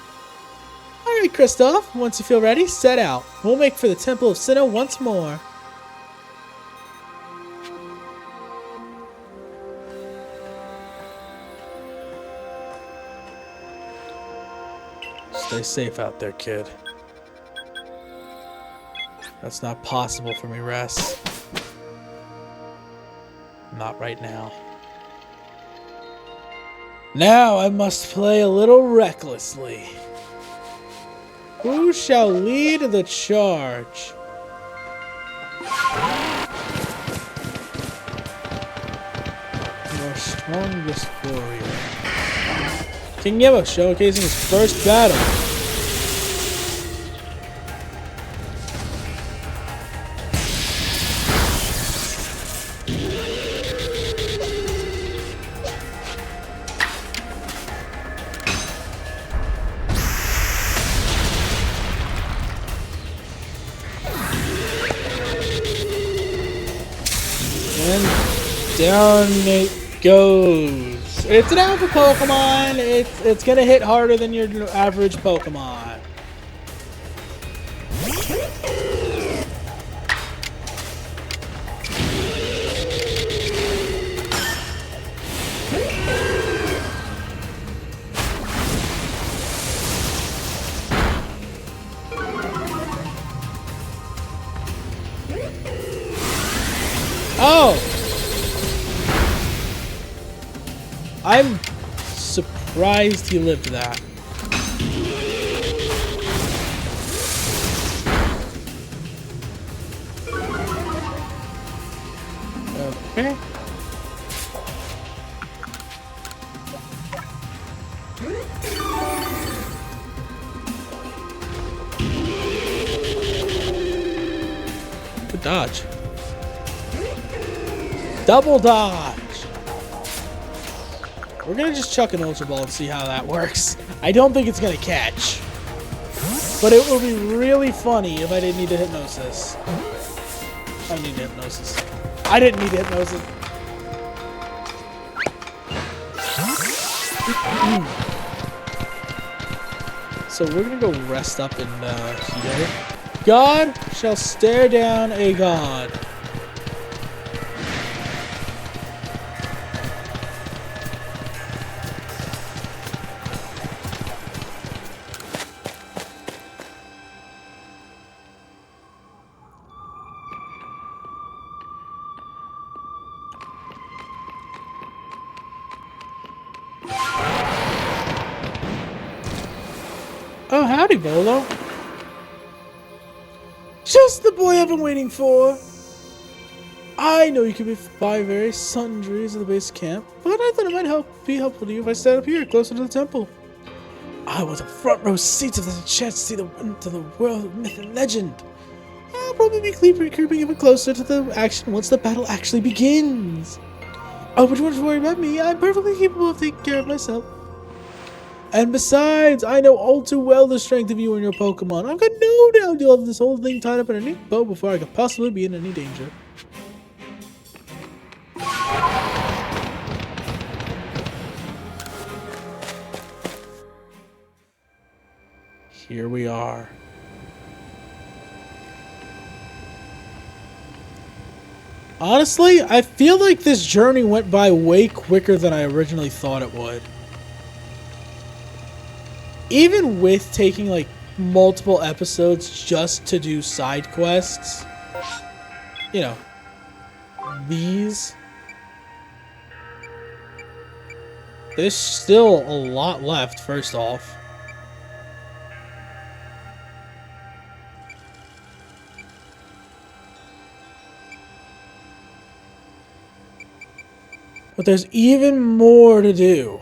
Speaker 1: Alright, Kristoff, once you feel ready, set out. We'll make for the Temple of Sinnoh once more. Stay safe out there, kid. That's not possible for me, Res. Not right now. Now I must play a little recklessly. Who shall lead the charge? Your strongest warrior. King Yebo showcasing his first battle. Down it goes. It's an alpha Pokemon. It's gonna hit harder than your average Pokemon. Oh! I'm surprised he lived that. Okay. Good dodge. Double dodge! We're gonna just chuck an Ultra Ball and see how that works. I don't think it's gonna catch. But it will be really funny if I didn't need to Hypnosis. I need Hypnosis. I didn't need Hypnosis. So we're gonna go rest up in here. God shall stare down a god. Oh, howdy, Bolo. Just the boy I've been waiting for. I know you can buy various sundries at the base camp, but I thought it might be helpful to you if I stayed up here, closer to the temple. I want a front row seat if there's a chance to see into the world of myth and legend. I'll probably be creeping even closer to the action once the battle actually begins. Oh, but you don't worry about me. I'm perfectly capable of taking care of myself. And besides, I know all too well the strength of you and your Pokemon. I've got no doubt you'll have this whole thing tied up in a neat bow before I could possibly be in any danger. Here we are. Honestly, I feel like this journey went by way quicker than I originally thought it would. Even with taking like multiple episodes just to do side quests, you know, there's still a lot left, first off. But there's even more to do.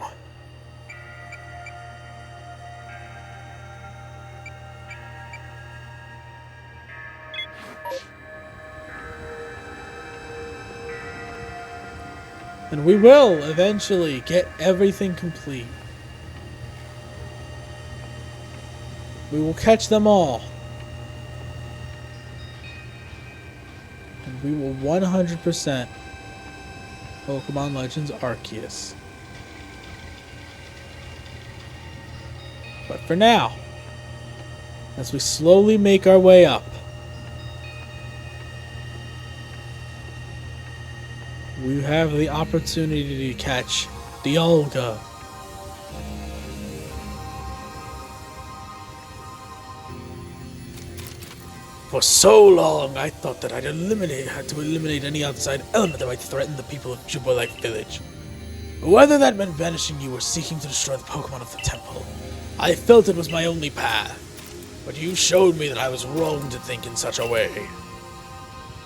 Speaker 1: And we will eventually get everything complete. We will catch them all. And we will 100% Pokemon Legends Arceus. But for now, as we slowly make our way up, we have the opportunity to catch Dialga. For so long, I thought that had to eliminate any outside element that might threaten the people of Jubilife Village. Whether that meant banishing you or seeking to destroy the Pokemon of the temple, I felt it was my only path. But you showed me that I was wrong to think in such a way.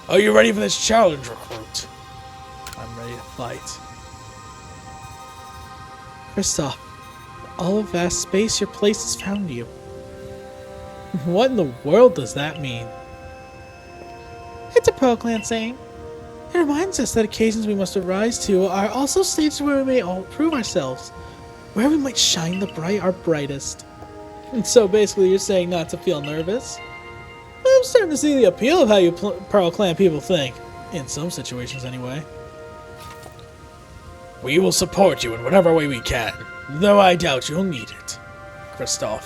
Speaker 1: Are you ready for this challenge, recruit? I'm ready to fight. Kristoff, all of vast space, your place has found you. What in the world does that mean? It's a Pearl Clan saying. It reminds us that occasions we must arise to are also stages where we may all prove ourselves, where we might shine our brightest. And so basically you're saying not to feel nervous? I'm starting to see the appeal of how you Pearl Clan people think. In some situations anyway. We will support you in whatever way we can, though I doubt you'll need it. Kristoff.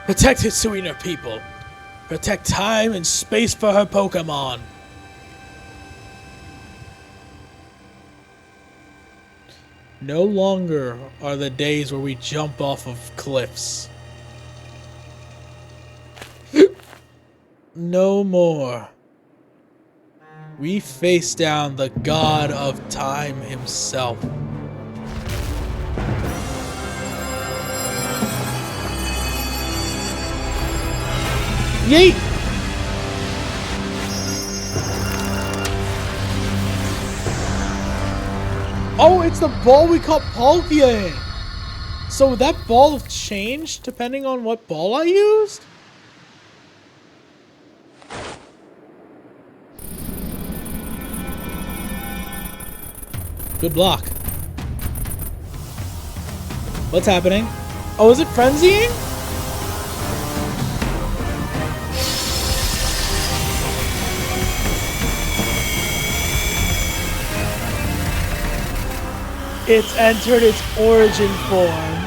Speaker 1: Protect Hitsuina people. Protect time and space for her Pokémon. No longer are the days where we jump off of cliffs. No more. We face down the god of time himself. Yeet! Oh, it's the ball we caught Palkia in! So that ball changed depending on what ball I used? Good block. What's happening? Oh, is it frenzying? It's entered its origin form.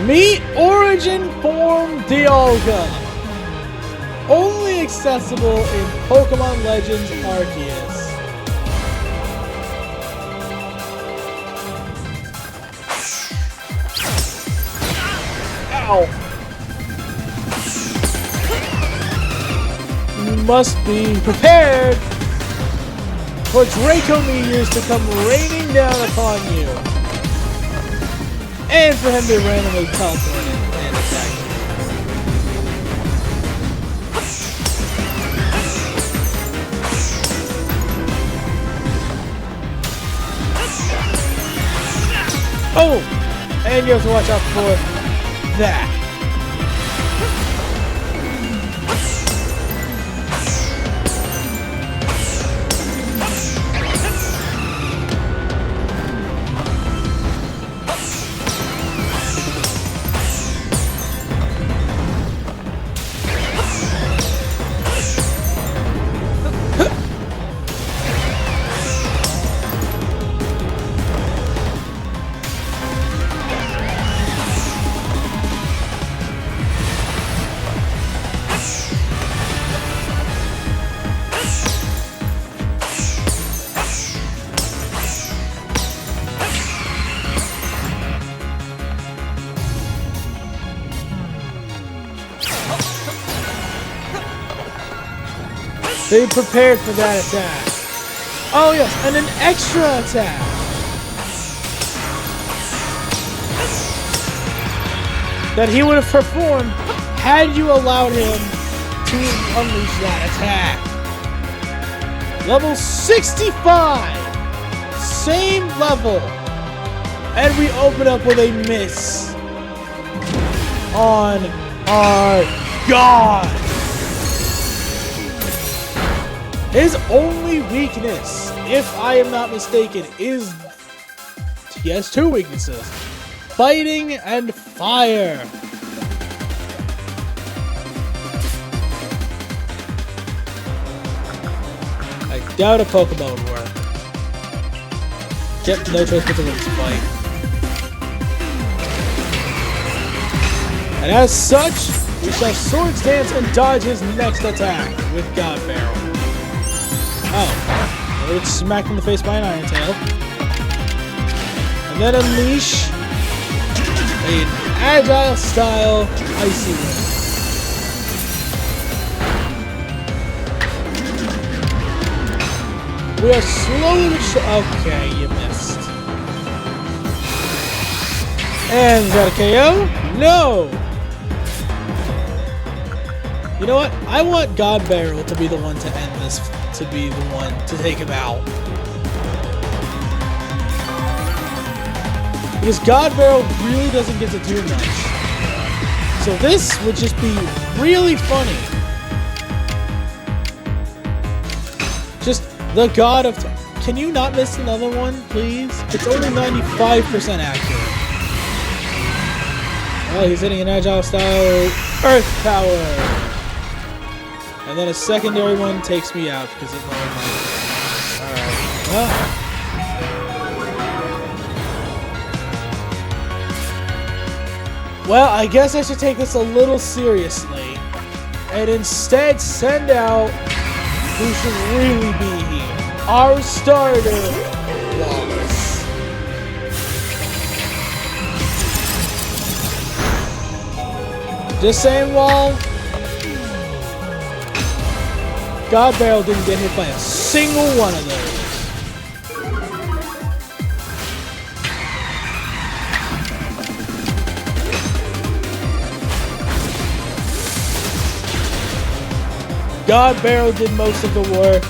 Speaker 1: Meet Origin Form Dialga. Only accessible in Pokemon Legends Arceus. Ow! You must be prepared for Draco Meteors to come raining down upon you. And for him to randomly teleport in and attack you. Oh! And you have to watch out for that. They prepared for that attack. Oh yes, and an extra attack. That he would have performed had you allowed him to unleash that attack. Level 65. Same level. And we open up with a miss on our god. His only weakness, if I am not mistaken, is... He has two weaknesses. Fighting and fire. I doubt a Pokemon would work. Yep, no choice but to win this fight. And as such, we shall Swords Dance and dodge his next attack with God Barrel. Oh, it's smacked in the face by an Iron Tail. And then unleash an agile style Icy Wind. We are slowly okay, you missed. And is that a KO? No! You know what? I want God Barrel to be the one to end this, to be the one to take him out. Because God Barrel really doesn't get to do much. So this would just be really funny. Just the God of... Can you not miss another one, please? It's only 95% accurate. Oh, he's hitting an agile style Earth Power! And then a secondary one takes me out because it lowered my... Alright. Well, I guess I should take this a little seriously. And instead send out who should really be here. Our starter, Wallace. Just saying, Wall. God Barrel didn't get hit by a single one of those. God Barrel did most of the work.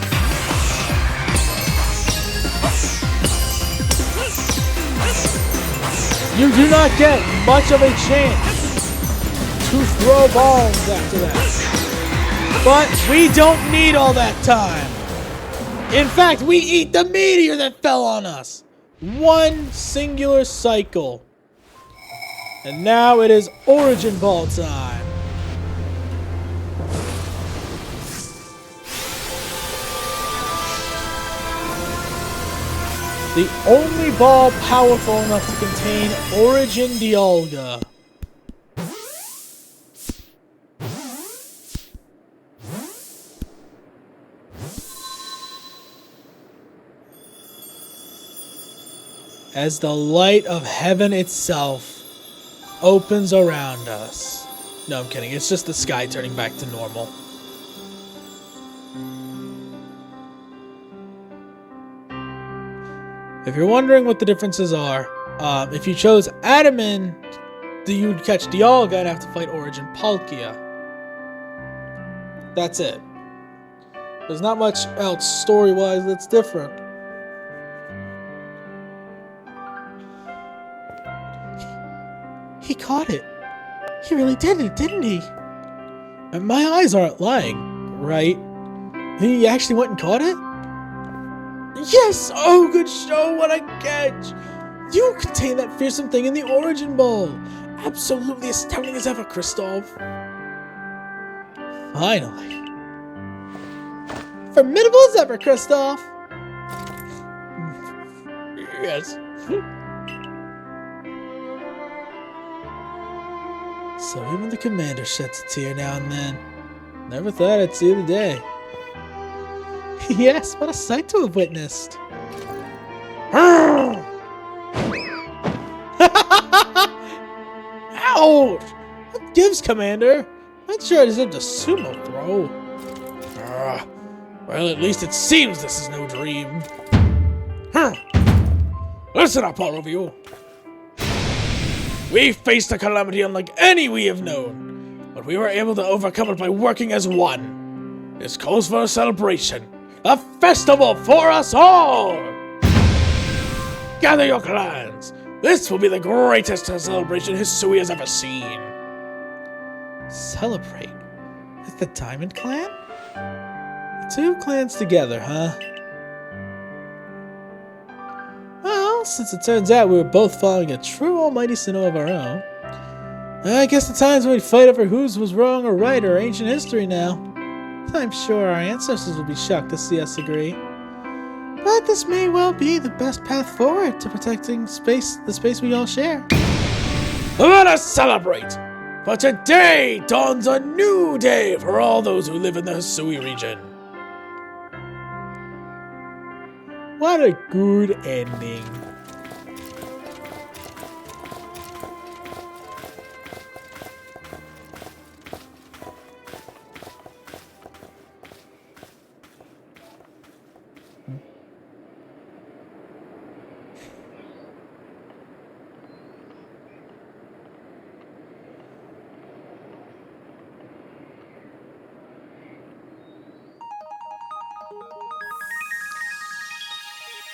Speaker 1: You do not get much of a chance to throw bombs after that. But we don't need all that time. In fact, we eat the meteor that fell on us. One singular cycle. And now it is Origin Ball time. The only ball powerful enough to contain Origin Dialga. As the light of heaven itself opens around us. No, I'm kidding. It's just the sky turning back to normal. If you're wondering what the differences are, if you chose Adamant, you'd catch Dialga and have to fight Origin Palkia. That's it. There's not much else story-wise that's different. He caught it. He really did it, didn't he? And my eyes aren't lying, right? He actually went and caught it? Yes! Oh, good show! What a catch! You contain that fearsome thing in the Origin Ball! Absolutely astounding as ever, Kristoff! Finally. Formidable as ever, Kristoff! Yes. So even the commander sheds a tear now and then. Never thought I'd see the day. Yes, what a sight to have witnessed. Ouch! What gives, Commander? Not sure I deserved a sumo throw. Well, at least it seems this is no dream. Listen up, all of you. We faced a calamity unlike any we have known, but we were able to overcome it by working as one. This calls for a celebration. A festival for us all! Gather your clans. This will be the greatest celebration Hisui has ever seen. Celebrate? With the Diamond Clan? The two clans together, huh? Well, since it turns out we were both following a true almighty Sinnoh of our own, I guess the times when we fight over whose was wrong or right are ancient history now. I'm sure our ancestors will be shocked to see us agree. But this may well be the best path forward to protecting the space we all share. Let us celebrate! For today dawns a new day for all those who live in the Hisui region. What a good ending.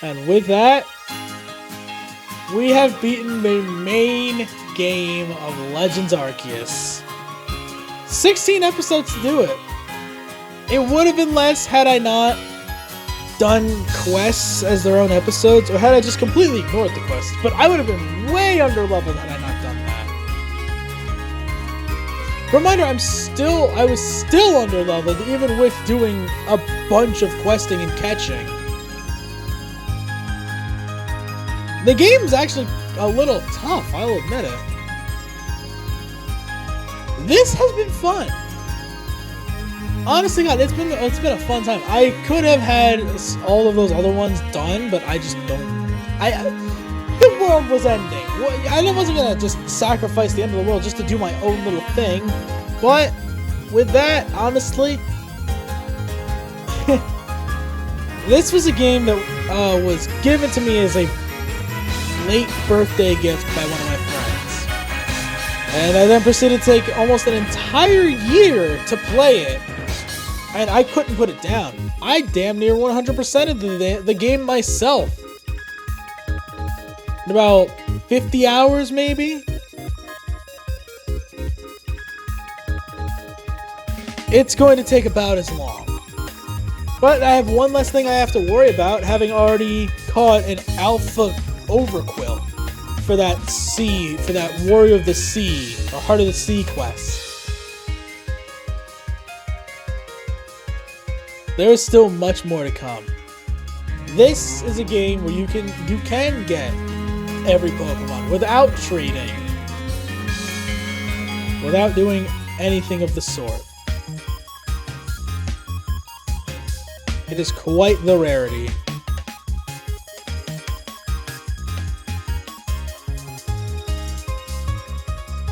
Speaker 1: And with that, we have beaten the main game of Legends Arceus. 16 episodes to do it. It would have been less had I not done quests as their own episodes, or had I just completely ignored the quests. But I would have been way under leveled had I not done that. Reminder, I was still under leveled even with doing a bunch of questing and catching. The game's actually a little tough, I'll admit it. This has been fun. Honestly, God, it's been a fun time. I could have had all of those other ones done, but I just don't. The world was ending. I wasn't gonna just sacrifice the end of the world just to do my own little thing. But with that, honestly, this was a game that was given to me as a late birthday gift by one of my friends, and I then proceeded to take almost an entire year to play it, and I couldn't put it down. I damn near 100%ed the game myself. In about 50 hours, maybe? It's going to take about as long. But I have one less thing I have to worry about, having already caught an alpha overquill for that Warrior of the Sea, or Heart of the Sea quest. There is still much more to come. This is a game where you can get every Pokemon without trading, without doing anything of the sort. It is quite the rarity.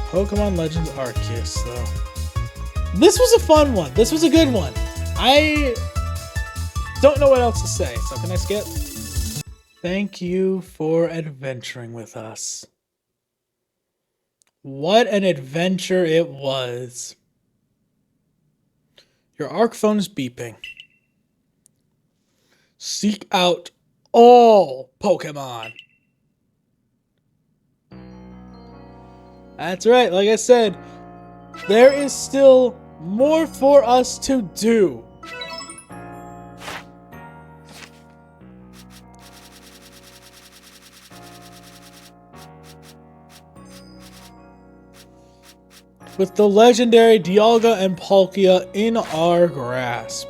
Speaker 1: Pokemon Legends Arceus, though. This was a fun one. This was a good one. I don't know what else to say, so can I skip? Thank you for adventuring with us. What an adventure it was. Your ARC phone is beeping. Seek out all Pokemon. That's right, like I said, there is still more for us to do. With the legendary Dialga and Palkia in our grasp.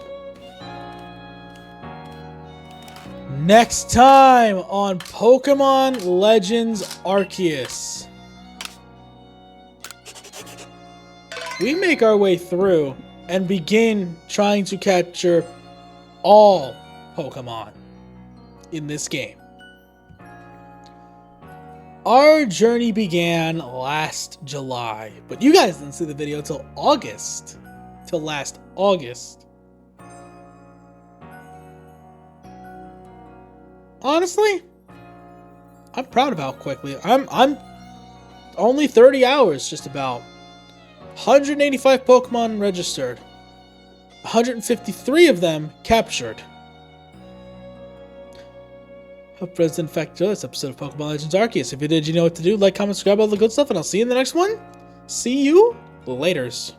Speaker 1: Next time on Pokemon Legends Arceus, we make our way through and begin trying to capture all Pokemon in this game. Our journey began last July, but you guys didn't see the video till August. Till last August. Honestly, I'm proud of how quickly I'm only 30 hours just about. 185 Pokemon registered. 153 of them captured. Hope you guys did in fact enjoy this episode of Pokemon Legends Arceus. If you did, you know what to do. Like, comment, subscribe, all the good stuff, and I'll see you in the next one. See you laters.